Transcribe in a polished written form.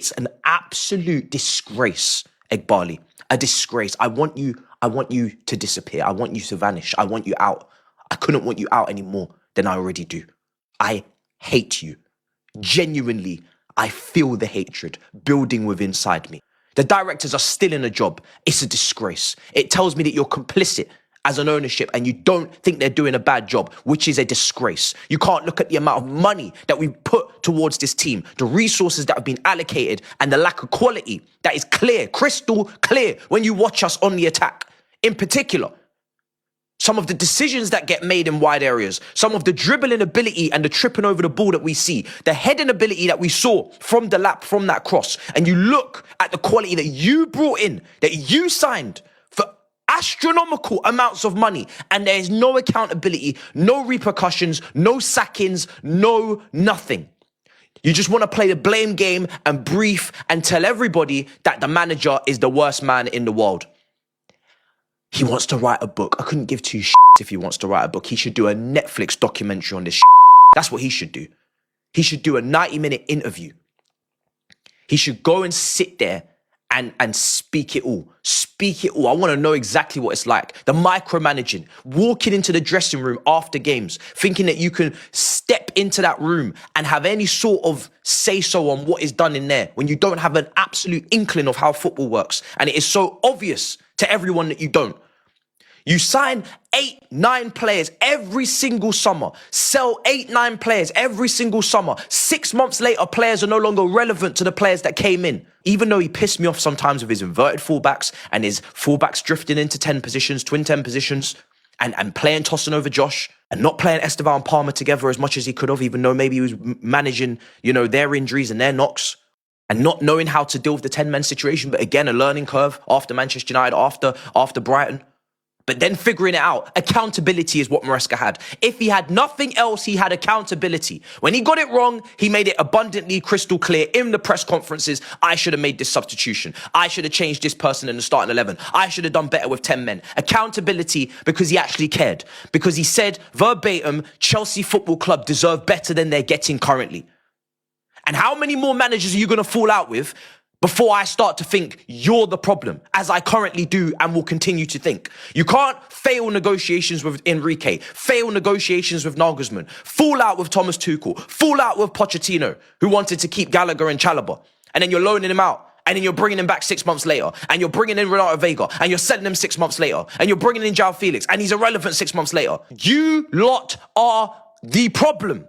It's an absolute disgrace, Egbali. A disgrace. I want you to disappear. I want you to vanish. I want you out. I couldn't want you out any more than I already do. I hate you. Genuinely, I feel the hatred building within inside me. The directors are still in a job. It's a disgrace. It tells me that you're complicit as an ownership and you don't think they're doing a bad job, which is a disgrace. You can't look at the amount of money that we put towards this team, the resources that have been allocated, and the lack of quality that is clear, crystal clear when you watch us on the attack. In particular, some of the decisions that get made in wide areas, some of the dribbling ability and the tripping over the ball that we see, the heading ability that we saw from the lap, from that cross, and you look at the quality that you brought in, that you signed for astronomical amounts of money, and there is no accountability, no repercussions, no sackings, no nothing. You just want to play the blame game and brief and tell everybody that the manager is the worst man in the world. He wants to write a book. I couldn't give two shits if he wants to write a book. He should do a Netflix documentary on this shit. That's what he should do. He should do a 90-minute interview. He should go and sit there and speak it all. Speak it all. I want to know exactly what it's like. The micromanaging, walking into the dressing room after games, thinking that you can step into that room and have any sort of say-so on what is done in there when you don't have an absolute inkling of how football works. And it is so obvious to everyone that you don't. You sign 8, 9 players every single summer. Sell 8, 9 players every single summer. 6 months later, players are no longer relevant to the players that came in. Even though he pissed me off sometimes with his inverted fullbacks and his fullbacks drifting into 10 positions, twin 10 positions, and playing tossing over Josh and not playing Estevan and Palmer together as much as he could have, even though maybe he was managing, their injuries and their knocks. And not knowing how to deal with the 10-man situation. But again, a learning curve after Manchester United, after Brighton. But then figuring it out. Accountability is what Maresca had. If he had nothing else, he had accountability. When he got it wrong, he made it abundantly crystal clear in the press conferences. I should have made this substitution. I should have changed this person in the starting 11. I should have done better with 10 men. Accountability because he actually cared. Because he said verbatim, Chelsea Football Club deserve better than they're getting currently. And how many more managers are you going to fall out with before I start to think you're the problem, as I currently do and will continue to think? You can't fail negotiations with Enrique, fail negotiations with Nagelsmann, fall out with Thomas Tuchel, fall out with Pochettino, who wanted to keep Gallagher and Chalobah, and then you're loaning him out, and then you're bringing him back 6 months later, and you're bringing in Renato Vega, and you're selling him 6 months later, and you're bringing in João Felix, and he's irrelevant 6 months later. You lot are the problem.